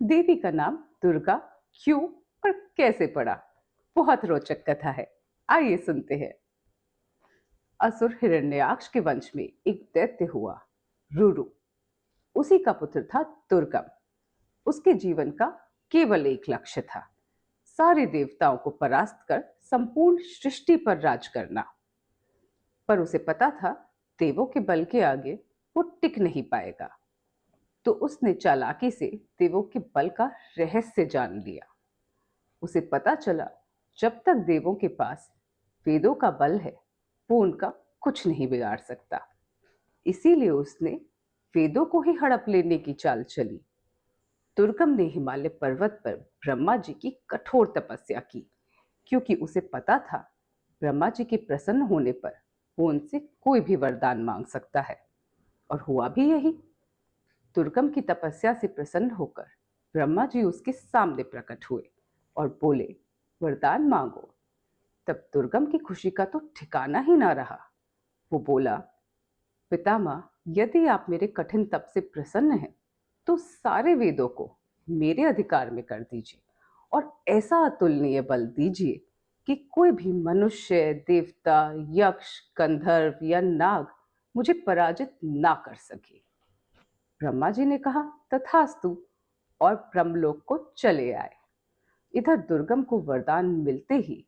देवी का नाम दुर्गा क्यों और कैसे पड़ा? बहुत रोचक कथा है। आइए सुनते हैं। असुर हिरण्याक्ष के वंश में एक दैत्य हुआ, रुरु। उसी का पुत्र था दुर्गम। उसके जीवन का केवल एक लक्ष्य था, सारे देवताओं को परास्त कर संपूर्ण सृष्टि पर राज करना। पर उसे पता था, देवों के बल के आगे वो टिक नहीं पाएगा। तो उसने चालाकी से देवों के बल का रहस्य जान लिया। उसे पता चला, जब तक देवों के पास वेदों का बल है, वो उनका कुछ नहीं बिगाड़ सकता। इसीलिए उसने वेदों को ही हड़प लेने की चाल चली। दुर्गम ने हिमालय पर्वत पर ब्रह्मा जी की कठोर तपस्या की, क्योंकि उसे पता था, ब्रह्मा जी के प्रसन्न होने पर वो उनसे कोई भी वरदान मांग सकता है। और हुआ भी यही। दुर्गम की तपस्या से प्रसन्न होकर ब्रह्मा जी उसके सामने प्रकट हुए और बोले, वरदान मांगो। तब दुर्गम की खुशी का तो ठिकाना ही ना रहा। वो बोला, पितामह, यदि आप मेरे कठिन तप से प्रसन्न हैं, तो सारे वेदों को मेरे अधिकार में कर दीजिए और ऐसा अतुलनीय बल दीजिए कि कोई भी मनुष्य, देवता, यक्ष, गंधर्व या नाग मुझे पराजित ना कर सके। ब्रह्मा जी ने कहा, तथास्तु, और ब्रह्मलोक को चले आए। इधर दुर्गम को वरदान मिलते ही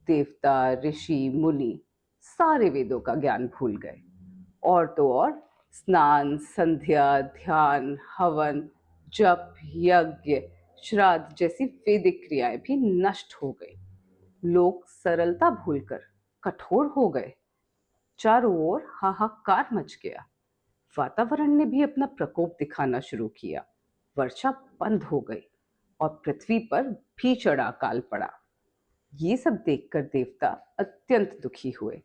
देवता, ऋषि, मुनि सारे वेदों का ज्ञान भूल गए। और तो और स्नान, संध्या, ध्यान, हवन, जप, यज्ञ, श्राद्ध जैसी वैदिक क्रियाएं भी नष्ट हो गई। लोग सरलता भूलकर कठोर हो गए। चारों ओर हाहाकार मच गया। वातावरण ने भी अपना प्रकोप दिखाना शुरू किया। वर्षा बंद हो गई और पृथ्वी पर भीषण अकाल पड़ा। ये सब देखकर देवता अत्यंत दुखी हुए।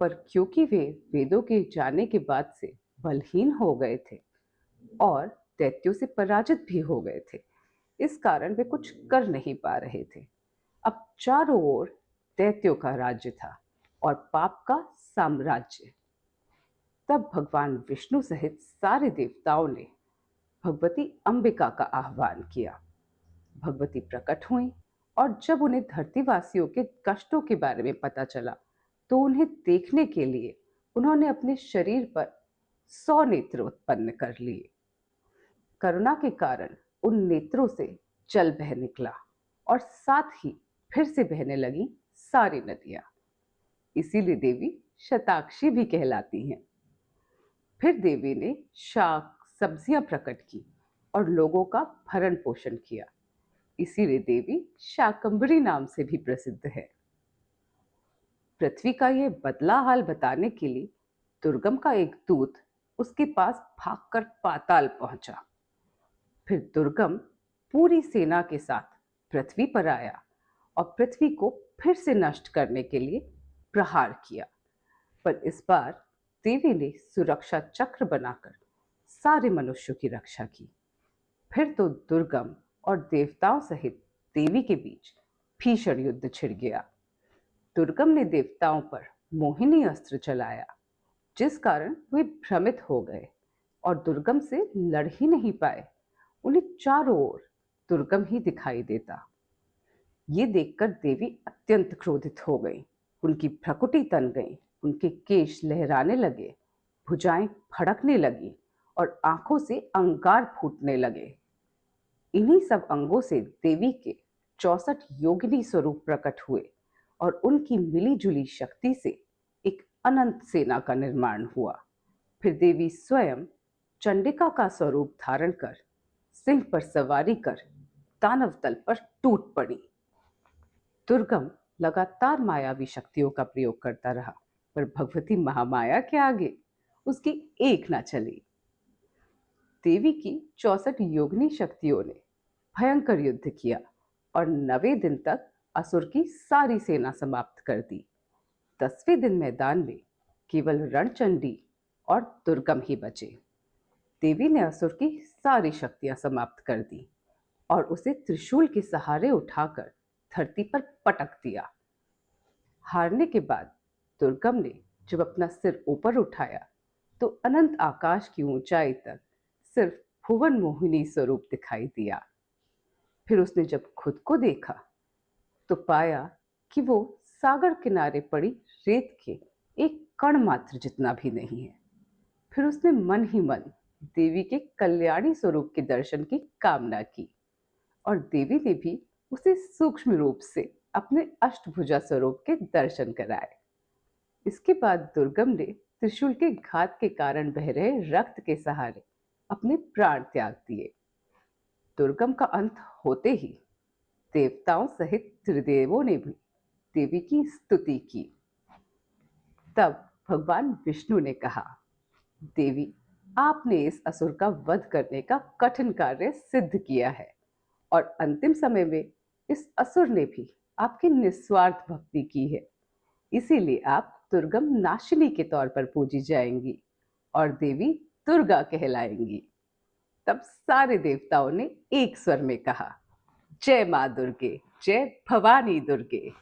पर क्योंकि वे वेदों के जाने के बाद से बलहीन हो गए थे और दैत्यों से पराजित भी हो गए थे, इस कारण वे कुछ कर नहीं पा रहे थे। अब चारों ओर दैत्यों का राज्य था और पाप का साम्राज्य। तब भगवान विष्णु सहित सारे देवताओं ने भगवती अंबिका का आह्वान किया। भगवती प्रकट हुई और जब उन्हें धरतीवासियों के कष्टों के बारे में पता चला, तो उन्हें देखने के लिए उन्होंने अपने शरीर पर 100 नेत्र उत्पन्न कर लिए। करुणा के कारण उन नेत्रों से जल बह निकला और साथ ही फिर से बहने लगी सारी नदियां। इसीलिए देवी शताक्षी भी कहलाती हैं। फिर देवी ने शाक सब्जियां प्रकट की और लोगों का भरण पोषण किया। इसीलिए देवी शाकंभरी नाम से भी प्रसिद्ध है। पृथ्वी का यह बदला हाल बताने के लिए दुर्गम का एक दूत उसके पास भागकर पाताल पहुंचा। फिर दुर्गम पूरी सेना के साथ पृथ्वी पर आया और पृथ्वी को फिर से नष्ट करने के लिए प्रहार किया। पर इस बार देवी ने सुरक्षा चक्र बनाकर सारे मनुष्यों की रक्षा की। फिर तो दुर्गम और देवताओं सहित देवी के बीच भीषण युद्ध छिड़ गया। दुर्गम ने देवताओं पर मोहिनी अस्त्र चलाया, जिस कारण वे भ्रमित हो गए और दुर्गम से लड़ ही नहीं पाए। उन्हें चारों ओर दुर्गम ही दिखाई देता। ये देखकर देवी अत्यंत क्रोधित हो गई। उनकी भ्रकुटी तन गई, उनके केश लहराने लगे, भुजाएं फड़कने लगी और आंखों से अंगार फूटने लगे। इन्हीं सब अंगों से देवी के 64 योगिनी स्वरूप प्रकट हुए और उनकी मिली-जुली शक्ति से एक अनंत सेना का निर्माण हुआ। फिर देवी स्वयं चंडिका का स्वरूप धारण कर सिंह पर सवारी कर दानव दल पर टूट पड़ी। दुर्गम लगातार मायावी शक्तियों का प्रयोग करता रहा, पर भगवती महामाया के आगे उसकी एक ना चली। देवी की 64 योगिनी शक्तियों ने भयंकर युद्ध किया और 9वें दिन तक असुर की सारी सेना समाप्त कर दी। 10वें दिन मैदान में केवल रणचंडी और दुर्गम ही बचे। देवी ने असुर की सारी शक्तियां समाप्त कर दी और उसे त्रिशूल के सहारे उठाकर धरती पर पटक दिया। हारने के बाद दुर्गम ने जब अपना सिर ऊपर उठाया, तो अनंत आकाश की ऊंचाई तक सिर्फ भुवन मोहिनी स्वरूप दिखाई दिया। फिर उसने जब खुद को देखा तो पाया कि वो सागर किनारे पड़ी रेत के एक कण मात्र जितना भी नहीं है। फिर उसने मन ही मन देवी के कल्याणी स्वरूप के दर्शन की कामना की और देवी ने भी उसे सूक्ष्म रूप से अपने अष्टभुजा स्वरूप के दर्शन कराए। इसके बाद दुर्गम ने त्रिशूल के घात के कारण बह रहे रक्त के सहारे अपने प्राण त्याग दिए। दुर्गम का अंत होते ही देवताओं सहित त्रिदेवों ने भी देवी की स्तुति की। तब भगवान विष्णु ने कहा, देवी, आपने इस असुर का वध करने का कठिन कार्य सिद्ध किया है और अंतिम समय में इस असुर ने भी आपकी निस्वार्थ भक्ति की है। इसीलिए आप दुर्गम नाशिनी के तौर पर पूजी जाएंगी और देवी दुर्गा कहलाएंगी। तब सारे देवताओं ने एक स्वर में कहा, जय मां दुर्गे, जय भवानी दुर्गे।